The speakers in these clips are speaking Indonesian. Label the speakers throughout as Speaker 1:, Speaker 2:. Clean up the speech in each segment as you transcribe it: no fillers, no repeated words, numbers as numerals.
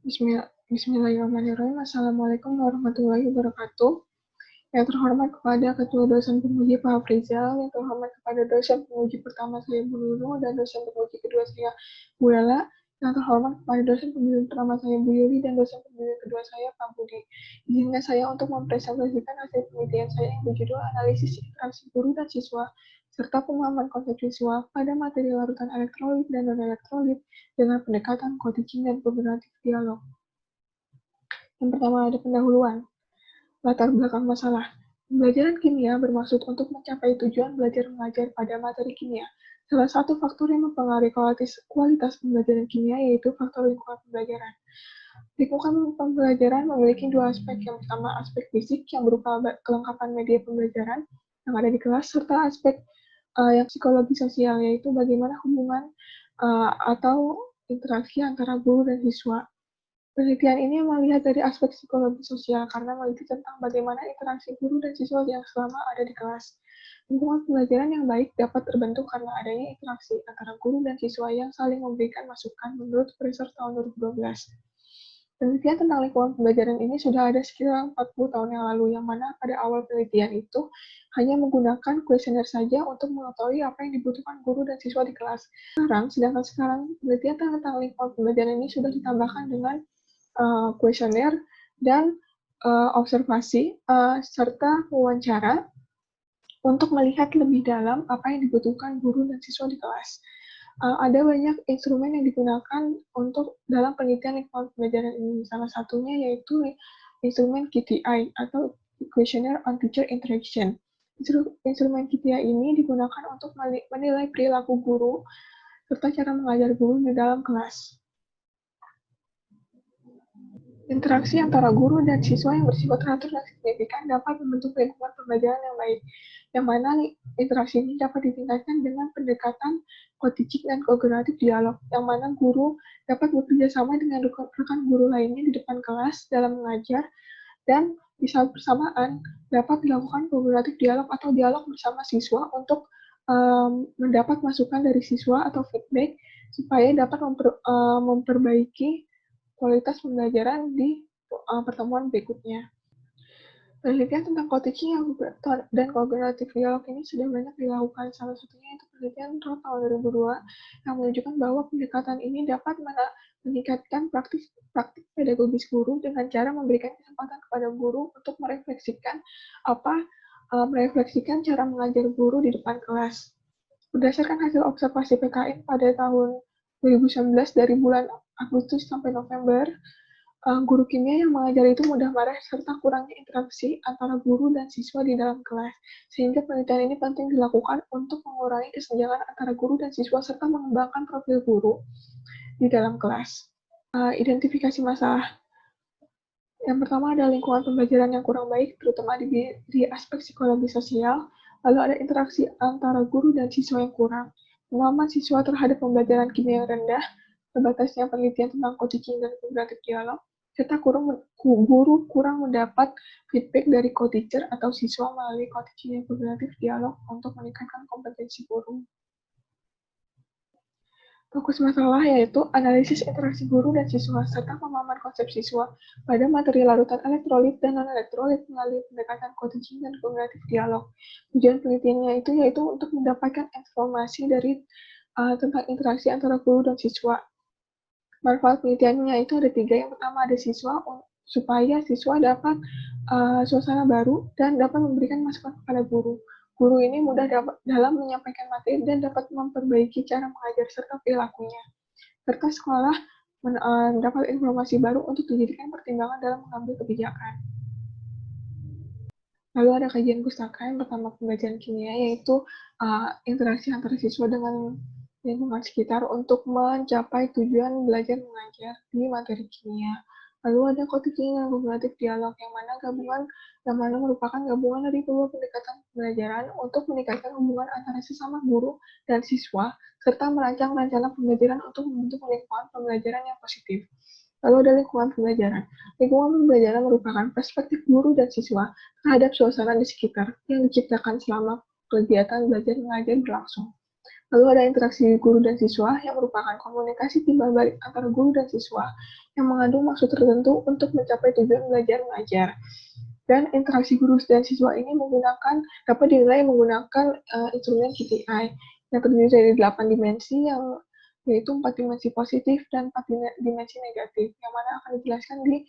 Speaker 1: Bismillahirrahmanirrahim. Assalamualaikum warahmatullahi wabarakatuh. Yang terhormat kepada Ketua Dosen Penguji Pak Afrizal, yang terhormat kepada Dosen Penguji pertama saya Bu Lulu, dan Dosen Penguji kedua saya Bu Ella, yang terhormat kepada Dosen Pembimbing pertama saya Bu Yuli, dan Dosen Pembimbing kedua saya Pak Budi. Izinkan saya untuk mempresentasikan hasil penelitian saya yang berjudul Analisis Interaksi Guru dan Siswa serta pemahaman konsep siswa pada materi larutan elektrolit dan non-elektrolit dengan pendekatan co-teaching dan kooperatif dialog. Yang pertama ada pendahuluan. Latar belakang masalah. Pembelajaran kimia bermaksud untuk mencapai tujuan belajar mengajar pada materi kimia. Salah satu faktor yang mempengaruhi kualitas pembelajaran kimia yaitu faktor lingkungan pembelajaran. Lingkungan pembelajaran memiliki dua aspek. Yang pertama aspek fisik yang berupa kelengkapan media pembelajaran yang ada di kelas, serta aspek yang psikologi sosial, yaitu bagaimana hubungan atau interaksi antara guru dan siswa. Penelitian ini melihat dari aspek psikologi sosial karena meneliti tentang bagaimana interaksi guru dan siswa yang selama ada di kelas. Lingkungan pembelajaran yang baik dapat terbentuk karena adanya interaksi antara guru dan siswa yang saling memberikan masukan menurut Fraser tahun 2012. Penelitian tentang lingkungan pembelajaran ini sudah ada sekitar 40 tahun yang lalu, yang mana pada awal penelitian itu hanya menggunakan kuesioner saja untuk mengetahui apa yang dibutuhkan guru dan siswa di kelas. Sedangkan sekarang penelitian tentang lingkungan pembelajaran ini sudah ditambahkan dengan kuesioner dan observasi serta wawancara untuk melihat lebih dalam apa yang dibutuhkan guru dan siswa di kelas. Ada banyak instrumen yang digunakan untuk dalam penelitian lingkungan pembelajaran ini. Salah satunya yaitu instrumen KTI atau Questionnaire on Teacher Interaction. Instrumen KTI ini digunakan untuk menilai perilaku guru serta cara mengajar guru di dalam kelas. Interaksi antara guru dan siswa yang bersifat teratur dan signifikan dapat membentuk lingkungan pembelajaran yang baik, yang mana interaksi ini dapat ditingkatkan dengan pendekatan co-teaching dan kooperatif dialog, yang mana guru dapat bekerja sama dengan rekan guru lainnya di depan kelas dalam mengajar, dan di saat bersamaan dapat dilakukan kooperatif dialog atau dialog bersama siswa untuk mendapat masukan dari siswa atau feedback supaya dapat memperbaiki kualitas pembelajaran di pertemuan berikutnya. Penelitian tentang co-teaching dan kooperatif dialog ini sudah banyak dilakukan. Salah satunya itu penelitian tahun 2002 yang menunjukkan bahwa pendekatan ini dapat meningkatkan praktik pedagogis guru dengan cara memberikan kesempatan kepada guru untuk merefleksikan cara mengajar guru di depan kelas. Berdasarkan hasil observasi PKN pada tahun 2019 dari bulan Agustus sampai November, guru kimia yang mengajar itu mudah marah serta kurangnya interaksi antara guru dan siswa di dalam kelas. Sehingga penelitian ini penting dilakukan untuk mengurangi kesenjangan antara guru dan siswa serta mengembangkan profil guru di dalam kelas. Identifikasi masalah. Yang pertama adalah lingkungan pembelajaran yang kurang baik, terutama di aspek psikologi sosial. Lalu ada interaksi antara guru dan siswa yang kurang. Pemahaman siswa terhadap pembelajaran kimia yang rendah, terbatasnya penelitian tentang co-teaching dan kooperatif dialog, serta guru kurang mendapat feedback dari co-teacher atau siswa melalui co-teaching dan kooperatif dialog untuk meningkatkan kompetensi guru. Fokus masalah yaitu analisis interaksi guru dan siswa serta pemahaman konsep siswa pada materi larutan elektrolit dan non-elektrolit melalui pendekatan co-teaching dan kooperatif dialog. Tujuan penelitiannya itu yaitu untuk mendapatkan informasi dari tentang interaksi antara guru dan siswa. Manfaat penelitiannya itu ada 3. Yang pertama ada siswa, supaya siswa dapat suasana baru dan dapat memberikan masukan kepada guru. Guru ini mudah dalam menyampaikan materi dan dapat memperbaiki cara mengajar serta perilakunya. Serta sekolah mendapat informasi baru untuk dijadikan pertimbangan dalam mengambil kebijakan. Lalu ada kajian pustaka yang pertama pembelajaran kimia, yaitu interaksi antara siswa dengan lingkungan sekitar untuk mencapai tujuan belajar mengajar di materi kimia. Lalu ada co-teaching dan kooperatif dialog, yang mana merupakan gabungan dari dua pendekatan pembelajaran untuk meningkatkan hubungan antara sesama guru dan siswa, serta merancang rencana pembelajaran untuk membentuk lingkungan pembelajaran yang positif. Lalu ada lingkungan pembelajaran. Lingkungan pembelajaran merupakan perspektif guru dan siswa terhadap suasana di sekitar yang diciptakan selama kegiatan belajar mengajar berlangsung. Lalu ada interaksi guru dan siswa yang merupakan komunikasi timbal balik antara guru dan siswa yang mengandung maksud tertentu untuk mencapai tujuan belajar mengajar. Dan interaksi guru dan siswa ini dapat dinilai menggunakan instrumen KPI yang terdiri dari 8 dimensi yaitu 4 dimensi positif dan 4 dimensi negatif yang mana akan dijelaskan di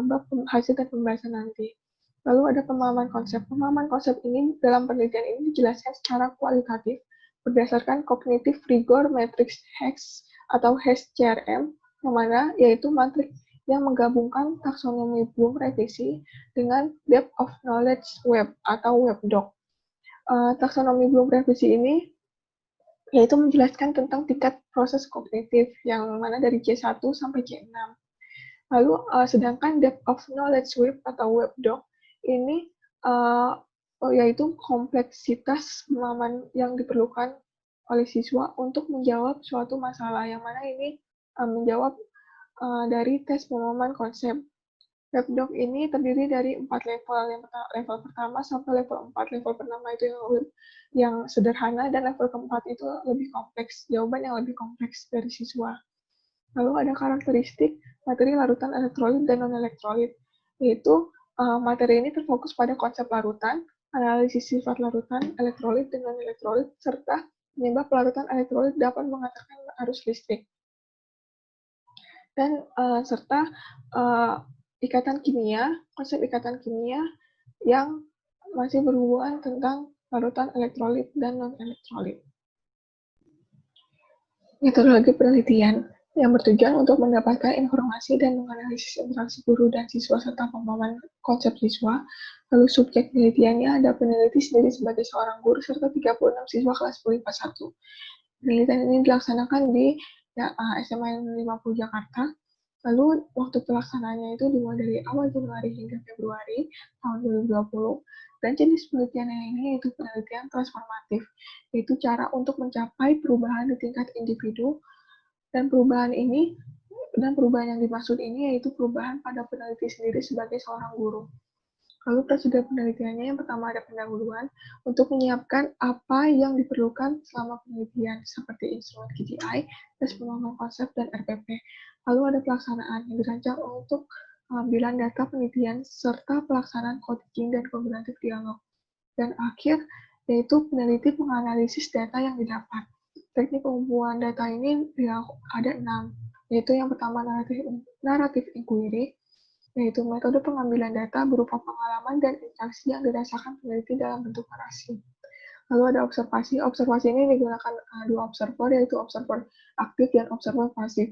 Speaker 1: bab hasil dan pembahasan nanti. Lalu ada pemahaman konsep. Pemahaman konsep ini dalam penelitian ini dijelaskan secara kualitatif berdasarkan Cognitive Rigor Matrix HEX atau HEX-CRM yang mana yaitu matriks yang menggabungkan taksonomi Bloom revisi dengan Depth of Knowledge Web atau WebDoc. Taksonomi Bloom revisi ini yaitu menjelaskan tentang tingkat proses kognitif yang mana dari C1 sampai C6. Lalu sedangkan Depth of Knowledge Web atau WebDoc ini yaitu kompleksitas pemahaman yang diperlukan oleh siswa untuk menjawab suatu masalah yang mana ini menjawab dari tes pemahaman konsep. WebDoc ini terdiri dari 4 level. Level pertama sampai level 4. Level pertama itu yang sederhana dan level keempat itu lebih kompleks, jawaban yang lebih kompleks dari siswa. Lalu ada karakteristik materi larutan elektrolit dan non-elektrolit, yaitu materi ini terfokus pada konsep larutan, analisis sifat larutan, elektrolit dan non-elektrolit, serta penyebab larutan elektrolit dapat mengantarkan arus listrik. Dan serta ikatan kimia, konsep ikatan kimia yang masih berhubungan tentang larutan elektrolit dan non-elektrolit. Metodologi penelitian yang bertujuan untuk mendapatkan informasi dan menganalisis interaksi guru dan siswa serta pemahaman konsep siswa. Lalu subjek penelitiannya ada peneliti sendiri sebagai seorang guru serta 36 siswa kelas 10 IPA 1. Penelitian ini dilaksanakan di SMA 50 Jakarta. Lalu waktu pelaksanaannya itu dimulai dari awal Januari hingga Februari tahun 2020. Dan jenis penelitiannya ini yaitu penelitian transformatif, yaitu cara untuk mencapai perubahan di tingkat individu. Dan perubahan yang dimaksud ini yaitu perubahan pada peneliti sendiri sebagai seorang guru. Lalu prosedur penelitiannya yang pertama ada pendahuluan untuk menyiapkan apa yang diperlukan selama penelitian seperti instrumen KPI, tes pemahaman konsep, dan RPP. Lalu ada pelaksanaan yang dirancang untuk pengambilan data penelitian serta pelaksanaan coding dan kognitif dialog. Dan akhir yaitu peneliti menganalisis data yang didapat. Teknik pengumpulan data ini ada 6, yaitu yang pertama narrative inquiry, yaitu metode pengambilan data berupa pengalaman dan interaksi yang dirasakan peneliti dalam bentuk narasi. Lalu ada observasi. Observasi ini digunakan dua observer, yaitu observer aktif dan observer pasif.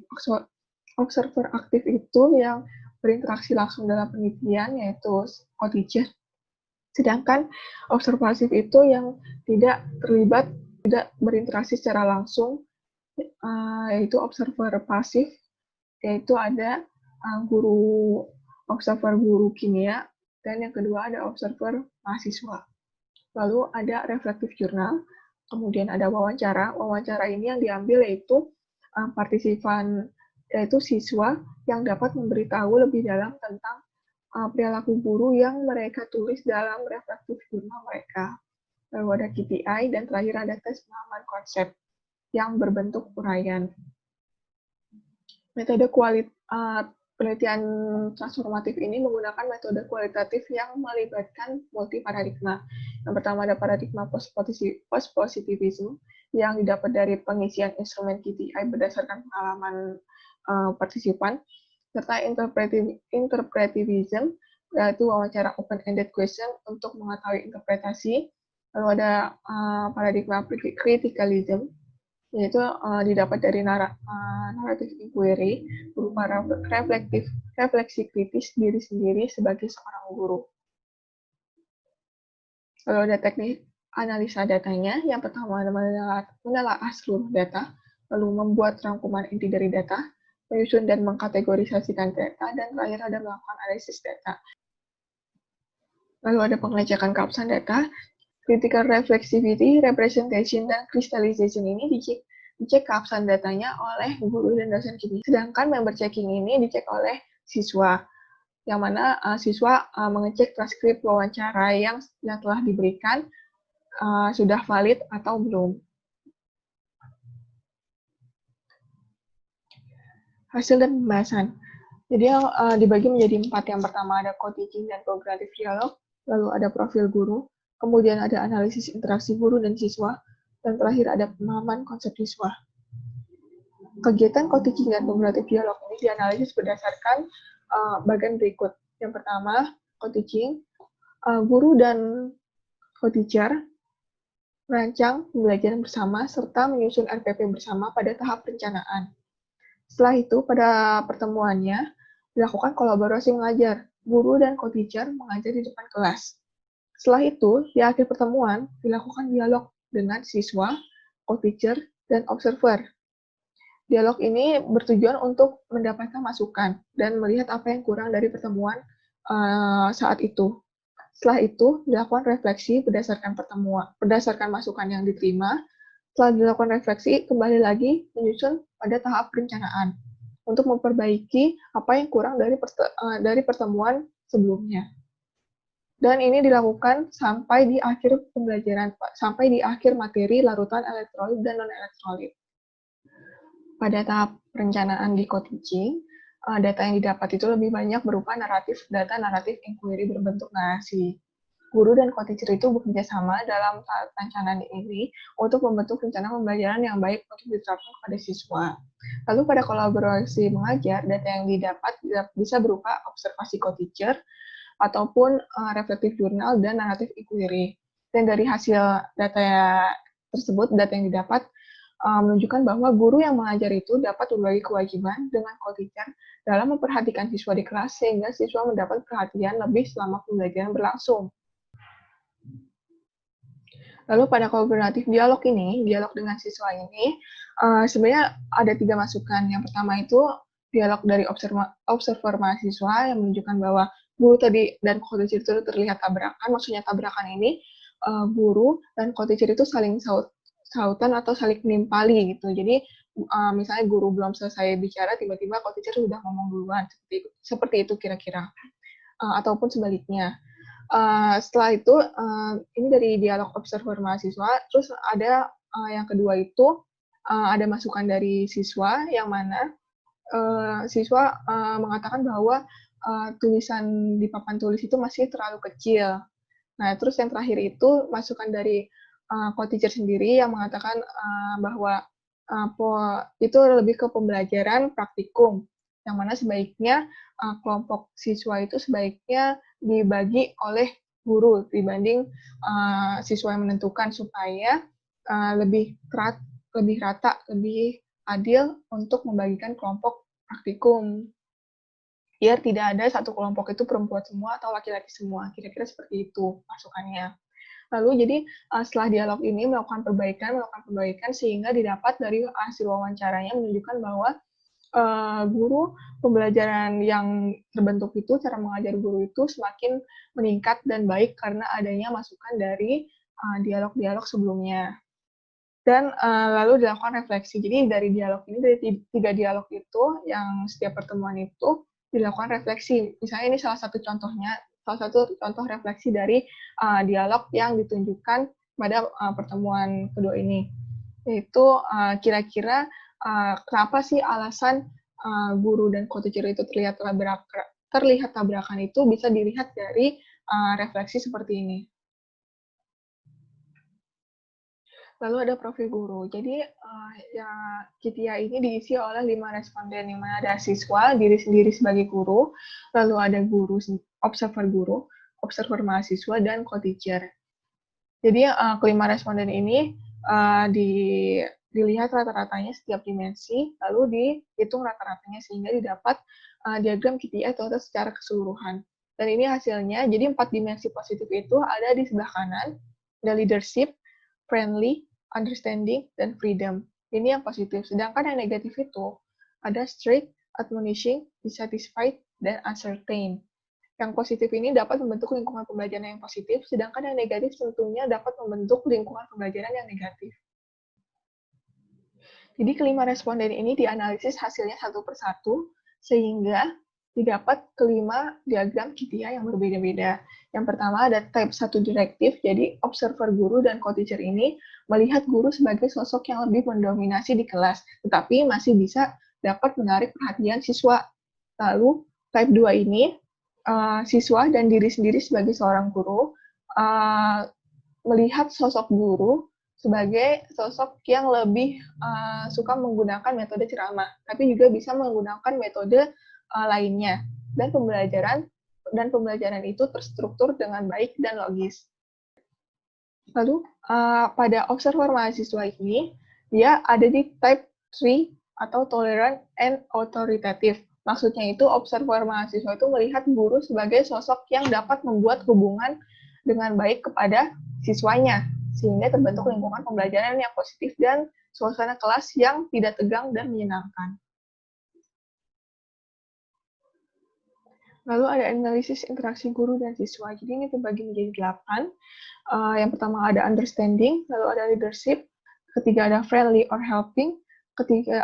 Speaker 1: Observer aktif itu yang berinteraksi langsung dalam penelitian, yaitu co-teacher. Sedangkan observer pasif itu yang tidak berinteraksi secara langsung, yaitu observer pasif, yaitu ada observer guru kimia, dan yang kedua ada observer mahasiswa. Lalu ada reflective journal, kemudian ada wawancara. Wawancara ini yang diambil yaitu partisipan, yaitu siswa yang dapat memberitahu lebih dalam tentang perilaku guru yang mereka tulis dalam reflective journal mereka. Lalu ada KPI, dan terakhir ada tes pemahaman konsep yang berbentuk uraian. Metode penelitian transformatif ini menggunakan metode kualitatif yang melibatkan multi-paradigma. Yang pertama ada paradigma post-positivism yang didapat dari pengisian instrumen KPI berdasarkan pengalaman partisipan, serta interpretivism, yaitu wawancara open-ended question untuk mengetahui interpretasi. Lalu ada paradigma criticalism, yaitu didapat dari narrative inquiry berupa refleksi kritis diri sendiri sebagai seorang guru. Lalu ada teknik analisa datanya. Yang pertama menelaah seluruh data, lalu membuat rangkuman inti dari data, menyusun dan mengkategorisasikan data, dan terakhir ada melakukan analisis data. Lalu ada pengecekan keabsahan data. Critical reflexivity, representation, dan crystallization ini dicek keabsahan datanya oleh guru dan dosen kimia. Sedangkan member checking ini dicek oleh siswa, yang mana siswa mengecek transkrip wawancara yang telah diberikan sudah valid atau belum. Hasil dan pembahasan. Jadi yang dibagi menjadi 4. Yang pertama ada co-teaching dan co-creative dialog, lalu ada profil guru, kemudian ada analisis interaksi guru dan siswa, dan terakhir ada pemahaman konsep siswa. Kegiatan co-teaching dan co-creative dialog ini dianalisis berdasarkan bagian berikut. Yang pertama, co-teaching, guru dan co-teacher merancang pembelajaran bersama serta menyusun RPP bersama pada tahap perencanaan. Setelah itu, pada pertemuannya, dilakukan kolaborasi mengajar. Guru dan co-teacher mengajar di depan kelas. Setelah itu, di akhir pertemuan, dilakukan dialog dengan siswa, co-teacher, dan observer. Dialog ini bertujuan untuk mendapatkan masukan dan melihat apa yang kurang dari pertemuan saat itu. Setelah itu, dilakukan refleksi berdasarkan masukan yang diterima. Setelah dilakukan refleksi, kembali lagi menyusun pada tahap perencanaan untuk memperbaiki apa yang kurang dari pertemuan sebelumnya. Dan ini dilakukan sampai di akhir pembelajaran, sampai di akhir materi larutan elektrolit dan non-elektrolit. Pada tahap perencanaan di co-teaching, data yang didapat itu lebih banyak berupa data naratif inquiry berbentuk narasi. Guru dan co-teacher itu bekerja sama dalam tahap perencanaan ini untuk membentuk rencana pembelajaran yang baik untuk diterapkan kepada siswa. Lalu pada kolaborasi mengajar, data yang didapat bisa berupa observasi co-teacher, ataupun reflective journal dan naratif inquiry. Dan dari hasil data tersebut, data yang didapat menunjukkan bahwa guru yang mengajar itu dapat berbagi kewajiban dengan co-teacher dalam memperhatikan siswa di kelas sehingga siswa mendapat perhatian lebih selama pembelajaran berlangsung. Lalu pada kolaboratif dialog ini, dialog dengan siswa ini, sebenarnya ada 3 masukan. Yang pertama itu dialog dari observer mahasiswa yang menunjukkan bahwa guru tadi dan co-teacher itu terlihat tabrakan. Maksudnya tabrakan ini guru dan co-teacher itu saling sautan atau saling menimpali gitu. Jadi misalnya guru belum selesai bicara, tiba-tiba co-teacher sudah ngomong duluan. Seperti itu kira-kira. Ataupun sebaliknya. Setelah itu, ini dari dialog observer mahasiswa, terus ada yang kedua itu ada masukan dari siswa, yang mana siswa mengatakan bahwa tulisan di papan tulis itu masih terlalu kecil. Nah, terus yang terakhir itu masukan dari co-teacher sendiri yang mengatakan bahwa itu lebih ke pembelajaran praktikum, yang mana sebaiknya kelompok siswa itu sebaiknya dibagi oleh guru dibanding siswa yang menentukan supaya lebih rata, lebih adil untuk membagikan kelompok praktikum. Biar tidak ada satu kelompok itu perempuan semua atau laki-laki semua. Kira-kira seperti itu masukannya. Lalu jadi setelah dialog ini melakukan perbaikan sehingga didapat dari hasil wawancaranya menunjukkan bahwa guru pembelajaran yang terbentuk itu, cara mengajar guru itu semakin meningkat dan baik karena adanya masukan dari dialog-dialog sebelumnya. Dan lalu dilakukan refleksi. Jadi dari dialog ini, dari 3 dialog itu, yang setiap pertemuan itu dilakukan refleksi. Misalnya ini salah satu contoh refleksi dari dialog yang ditunjukkan pada pertemuan kedua ini. Yaitu kira-kira kenapa sih alasan guru dan co-teacher itu terlihat tabrakan itu bisa dilihat dari refleksi seperti ini. Lalu ada profil guru. Jadi KITIA ini diisi oleh 5 responden, yang mana ada siswa, diri sendiri sebagai guru, lalu ada guru, observer mahasiswa, dan co-teacher. Jadi kelima responden ini dilihat rata-ratanya setiap dimensi, lalu dihitung rata-ratanya sehingga didapat diagram KITIA total secara keseluruhan. Dan ini hasilnya, jadi 4 dimensi positif itu ada di sebelah kanan, ada leadership, friendly, understanding, dan freedom. Ini yang positif. Sedangkan yang negatif itu ada strict, admonishing, dissatisfied, dan uncertain. Yang positif ini dapat membentuk lingkungan pembelajaran yang positif, sedangkan yang negatif tentunya dapat membentuk lingkungan pembelajaran yang negatif. Jadi kelima responden ini dianalisis hasilnya satu persatu, sehingga didapat kelima diagram KITIA yang berbeda-beda. Yang pertama ada type 1 direktif, jadi observer guru dan co-teacher ini melihat guru sebagai sosok yang lebih mendominasi di kelas, tetapi masih bisa dapat menarik perhatian siswa. Lalu, type 2 ini, siswa dan diri sendiri sebagai seorang guru, melihat sosok guru sebagai sosok yang lebih suka menggunakan metode ceramah, tapi juga bisa menggunakan metode lainnya. Dan pembelajaran itu terstruktur dengan baik dan logis. Lalu, pada observer mahasiswa ini, dia ada di type 3 atau tolerant and authoritative. Maksudnya itu, observer mahasiswa itu melihat guru sebagai sosok yang dapat membuat hubungan dengan baik kepada siswanya, sehingga terbentuk lingkungan pembelajaran yang positif dan suasana kelas yang tidak tegang dan menyenangkan. Lalu ada analisis interaksi guru dan siswa. Jadi ini terbagi menjadi 8. Yang pertama ada understanding, lalu ada leadership, ketiga ada friendly or helping,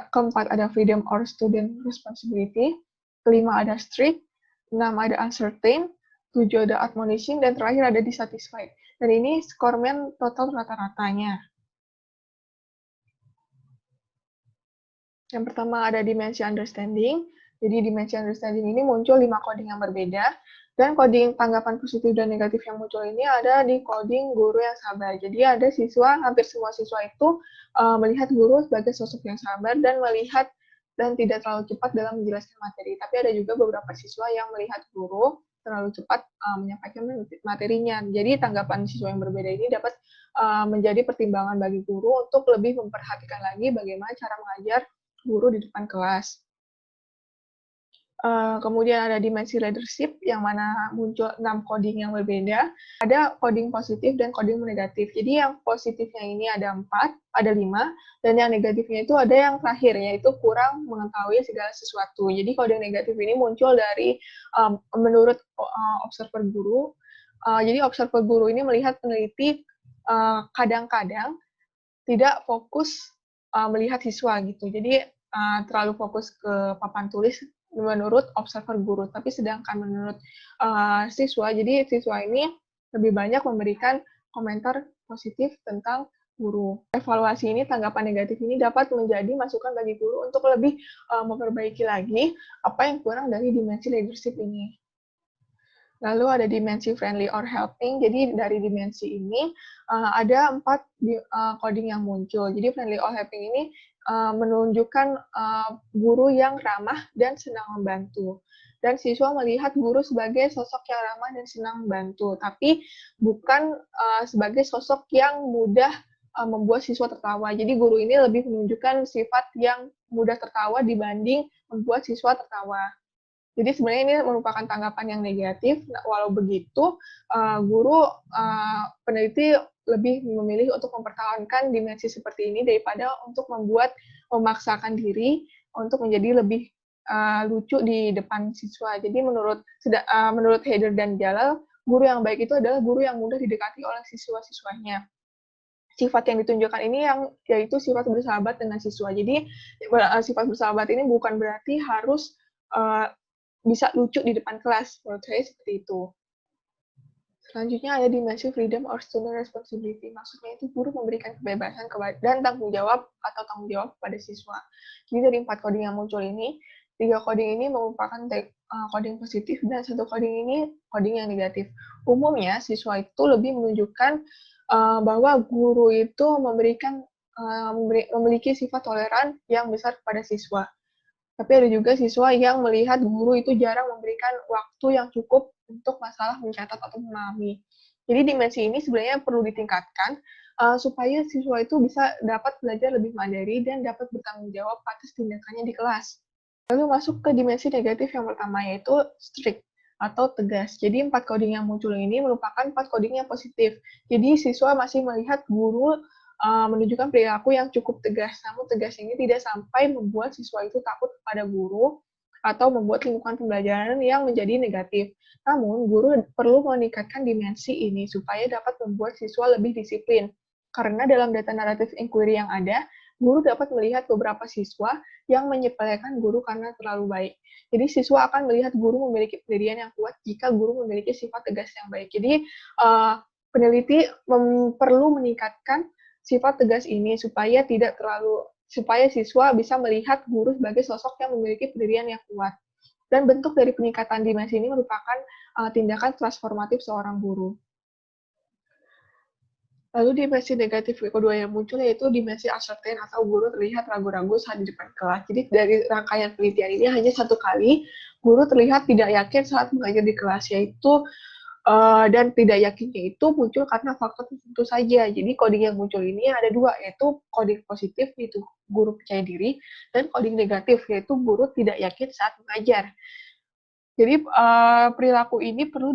Speaker 1: keempat ada freedom or student responsibility, kelima ada strict, 6 ada uncertain, 7 ada admonishing, dan terakhir ada dissatisfied. Dan ini skormen total rata-ratanya. Yang pertama ada dimensi understanding. Jadi dimensi understanding ini muncul 5 coding yang berbeda. Dan coding tanggapan positif dan negatif yang muncul ini ada di coding guru yang sabar. Jadi ada siswa, hampir semua siswa itu melihat guru sebagai sosok yang sabar dan melihat dan tidak terlalu cepat dalam menjelaskan materi. Tapi ada juga beberapa siswa yang melihat guru terlalu cepat menyampaikan materinya. Jadi tanggapan siswa yang berbeda ini dapat menjadi pertimbangan bagi guru untuk lebih memperhatikan lagi bagaimana cara mengajar guru di depan kelas. Kemudian ada dimensi leadership, yang mana muncul 6 coding yang berbeda. Ada coding positif dan coding negatif. Jadi yang positifnya ini ada 4, ada 5, dan yang negatifnya itu ada yang terakhir, yaitu kurang mengetahui segala sesuatu. Jadi coding negatif ini muncul dari menurut observer guru. Jadi observer guru ini melihat peneliti kadang-kadang tidak fokus melihat siswa gitu. Jadi terlalu fokus ke papan tulis menurut observer guru, tapi sedangkan menurut siswa, jadi siswa ini lebih banyak memberikan komentar positif tentang guru. Evaluasi ini, tanggapan negatif ini dapat menjadi masukan bagi guru untuk lebih memperbaiki lagi apa yang kurang dari dimensi leadership ini. Lalu ada dimensi friendly or helping. Jadi dari dimensi ini ada 4 coding yang muncul. Jadi friendly or helping ini menunjukkan guru yang ramah dan senang membantu. Dan siswa melihat guru sebagai sosok yang ramah dan senang membantu, tapi bukan sebagai sosok yang mudah membuat siswa tertawa. Jadi guru ini lebih menunjukkan sifat yang mudah tertawa dibanding membuat siswa tertawa. Jadi sebenarnya ini merupakan tanggapan yang negatif. Nah, walau begitu, guru peneliti lebih memilih untuk mempertahankan dimensi seperti ini daripada untuk memaksakan diri untuk menjadi lebih lucu di depan siswa. Jadi menurut Heider dan Jalal, guru yang baik itu adalah guru yang mudah didekati oleh siswa-siswanya. Sifat yang ditunjukkan ini yaitu sifat bersahabat dengan siswa. Jadi sifat bersahabat ini bukan berarti harus bisa lucu di depan kelas, menurut saya seperti itu. Selanjutnya ada dimensi freedom or student responsibility. Maksudnya itu guru memberikan kebebasan dan tanggung jawab kepada siswa. Jadi dari 4 coding yang muncul ini, 3 coding ini merupakan coding positif dan 1 coding ini coding yang negatif. Umumnya siswa itu lebih menunjukkan bahwa guru itu memiliki sifat toleran yang besar kepada siswa. Tapi ada juga siswa yang melihat guru itu jarang memberikan waktu yang cukup untuk masalah mencatat atau memahami. Jadi dimensi ini sebenarnya perlu ditingkatkan supaya siswa itu bisa dapat belajar lebih mandiri dan dapat bertanggung jawab atas tindakannya di kelas. Lalu masuk ke dimensi negatif yang pertama, yaitu strict atau tegas. Jadi 4 coding yang muncul ini merupakan 4 coding yang positif. Jadi siswa masih melihat guru menunjukkan perilaku yang cukup tegas. Namun tegas ini tidak sampai membuat siswa itu takut kepada guru atau membuat lingkungan pembelajaran yang menjadi negatif. Namun, guru perlu meningkatkan dimensi ini supaya dapat membuat siswa lebih disiplin. Karena dalam data naratif inquiry yang ada, guru dapat melihat beberapa siswa yang menyepelekan guru karena terlalu baik. Jadi siswa akan melihat guru memiliki pendirian yang kuat jika guru memiliki sifat tegas yang baik. Jadi peneliti perlu meningkatkan sifat tegas ini supaya tidak terlalu supaya siswa bisa melihat guru sebagai sosok yang memiliki pendirian yang kuat. Dan bentuk dari peningkatan dimensi ini merupakan tindakan transformatif seorang guru. Lalu dimensi negatif kedua yang muncul yaitu dimensi uncertain atau guru terlihat ragu-ragu saat di depan kelas. Jadi dari rangkaian penelitian ini hanya satu kali guru terlihat tidak yakin saat mengajar di kelas, yaitu dan tidak yakinnya itu muncul karena faktor tertentu saja. Jadi coding yang muncul ini ada dua, yaitu coding positif yaitu guru percaya diri, dan coding negatif yaitu guru tidak yakin saat mengajar. Jadi perilaku ini perlu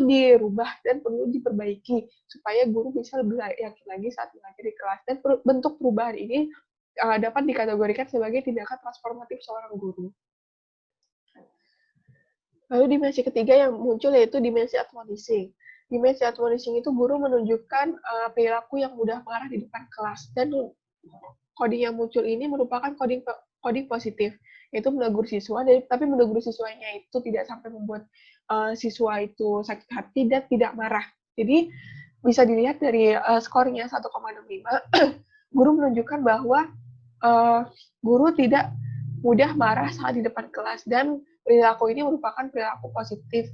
Speaker 1: dirubah dan perlu diperbaiki supaya guru bisa lebih yakin lagi saat mengajar di kelas. Dan bentuk perubahan ini dapat dikategorikan sebagai tindakan transformatif seorang guru. Lalu dimensi ketiga yang muncul yaitu dimensi admonishing. Dimensi admonishing itu guru menunjukkan perilaku yang mudah marah di depan kelas, dan coding yang muncul ini merupakan coding positif, yaitu menegur siswa, tapi menegur siswanya itu tidak sampai membuat siswa itu sakit hati dan tidak marah. Jadi bisa dilihat dari skornya 1,65, guru menunjukkan bahwa guru tidak mudah marah saat di depan kelas, dan perilaku ini merupakan perilaku positif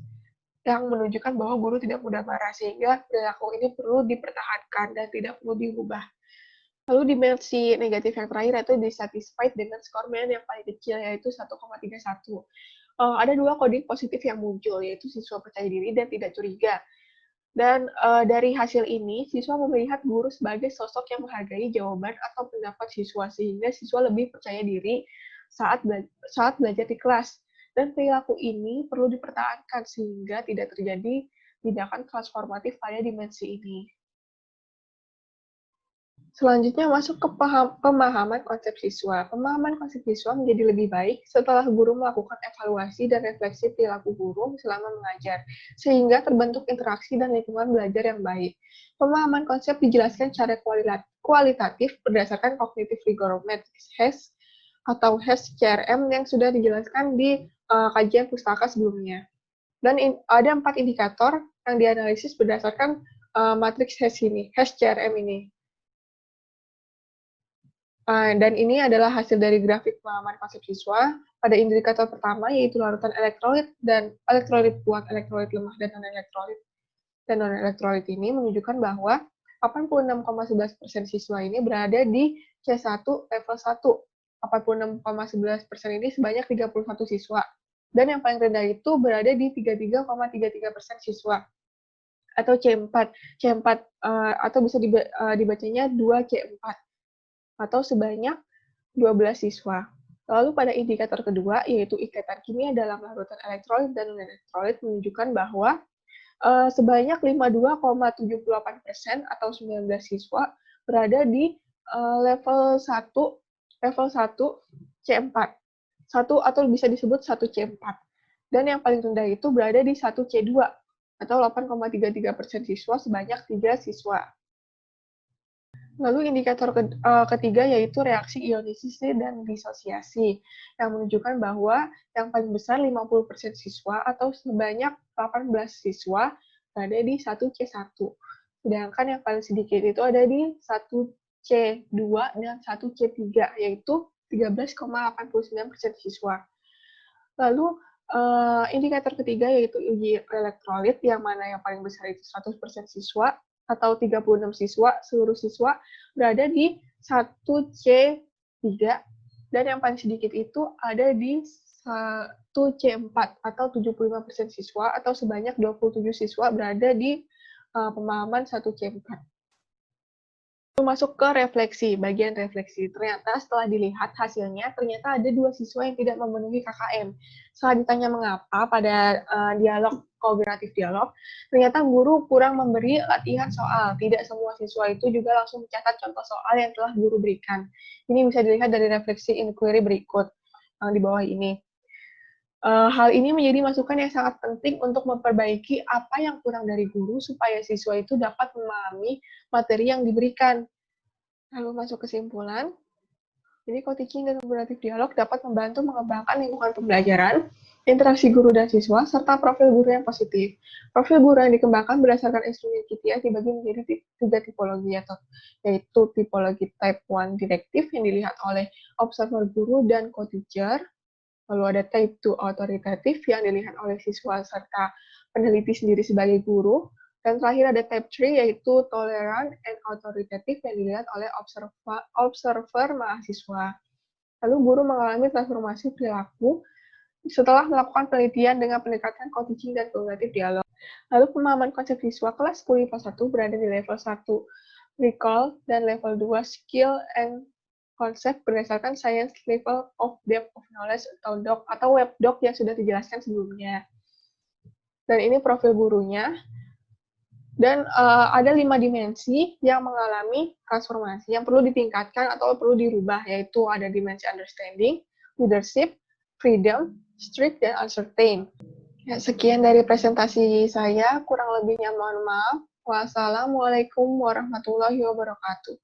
Speaker 1: yang menunjukkan bahwa guru tidak mudah marah, sehingga perilaku ini perlu dipertahankan dan tidak perlu diubah. Lalu dimensi negatif yang terakhir yaitu dissatisfied dengan skor MAN yang paling kecil, yaitu 1,31. Ada dua coding positif yang muncul, yaitu siswa percaya diri dan tidak curiga. Dan dari hasil ini, siswa melihat guru sebagai sosok yang menghargai jawaban atau pendapat siswa, sehingga siswa lebih percaya diri saat belajar di kelas. Dan perilaku ini perlu dipertahankan sehingga tidak terjadi tindakan transformatif pada dimensi ini. Selanjutnya masuk ke pemahaman konsep siswa. Pemahaman konsep siswa menjadi lebih baik setelah guru melakukan evaluasi dan refleksi perilaku guru selama mengajar, sehingga terbentuk interaksi dan lingkungan belajar yang baik. Pemahaman konsep dijelaskan secara kualitatif berdasarkan cognitive rigor matrix HAS atau HAS CRM yang sudah dijelaskan di kajian pustaka sebelumnya. Dan ada 4 indikator yang dianalisis berdasarkan matriks HAS ini, HAS CRM ini. Dan ini adalah hasil dari grafik pemahaman konsep siswa. Pada indikator pertama, yaitu larutan elektrolit dan elektrolit kuat, elektrolit lemah, dan non-elektrolit. Dan non-elektrolit ini menunjukkan bahwa 86,11% siswa ini berada di C1 level 1. 86,11% ini sebanyak 31 siswa. Dan yang paling rendah itu berada di 33,33% siswa. Atau C4. C4 atau bisa dibacanya 2C4. Atau sebanyak 12 siswa. Lalu pada indikator kedua, yaitu ikatan kimia dalam larutan elektrolit dan non-elektrolit, menunjukkan bahwa sebanyak 52,78% atau 19 siswa berada di level 1 C4. 1 atau bisa disebut 1 C4. Dan yang paling rendah itu berada di 1 C2 atau 8,33% siswa sebanyak 3 siswa. Lalu indikator ketiga yaitu reaksi ionisasi dan disosiasi, yang menunjukkan bahwa yang paling besar 50% siswa atau sebanyak 18 siswa berada di 1C1. Sedangkan yang paling sedikit itu ada di 1C2 dan 1C3, yaitu 13,89% siswa. Lalu indikator ketiga yaitu uji elektrolit, yang mana yang paling besar itu 100% siswa, atau 36 siswa, seluruh siswa berada di 1C3, dan yang paling sedikit itu ada di 1C4, atau 75% siswa, atau sebanyak 27 siswa berada di pemahaman 1C4. Masuk ke refleksi, bagian refleksi. Ternyata setelah dilihat hasilnya, ternyata ada 2 siswa yang tidak memenuhi KKM. Setelah ditanya mengapa pada dialog kooperatif dialog, ternyata guru kurang memberi latihan soal. Tidak semua siswa itu juga langsung mencatat contoh soal yang telah guru berikan. Ini bisa dilihat dari refleksi inquiry berikut di bawah ini. Hal ini menjadi masukan yang sangat penting untuk memperbaiki apa yang kurang dari guru supaya siswa itu dapat memahami materi yang diberikan. Lalu masuk kesimpulan. Jadi co-teaching dan kooperatif dialog dapat membantu mengembangkan lingkungan pembelajaran interaksi guru dan siswa, serta profil guru yang positif. Profil guru yang dikembangkan berdasarkan instrumen KITIA dibagi menjadi tiga tipologi, yaitu tipologi type 1 direktif yang dilihat oleh observer guru dan co-teacher, lalu ada type 2 autoritatif yang dilihat oleh siswa serta peneliti sendiri sebagai guru, dan terakhir ada type 3 yaitu tolerant and authoritative yang dilihat oleh observer mahasiswa. Lalu guru mengalami transformasi perilaku setelah melakukan penelitian dengan pendekatan co-teaching dan kognitif dialog. Lalu pemahaman konsep siswa kelas 10 IPA 1 berada di level 1 recall dan level 2 skill and konsep berdasarkan science level of depth of knowledge atau DOC atau web doc yang sudah dijelaskan sebelumnya. Dan ini profil gurunya. Dan ada 5 dimensi yang mengalami transformasi yang perlu ditingkatkan atau perlu dirubah, yaitu ada dimensi understanding, leadership, freedom, strict, dan uncertain. Ya, sekian dari presentasi saya, kurang lebihnya mohon maaf. Wassalamualaikum warahmatullahi wabarakatuh.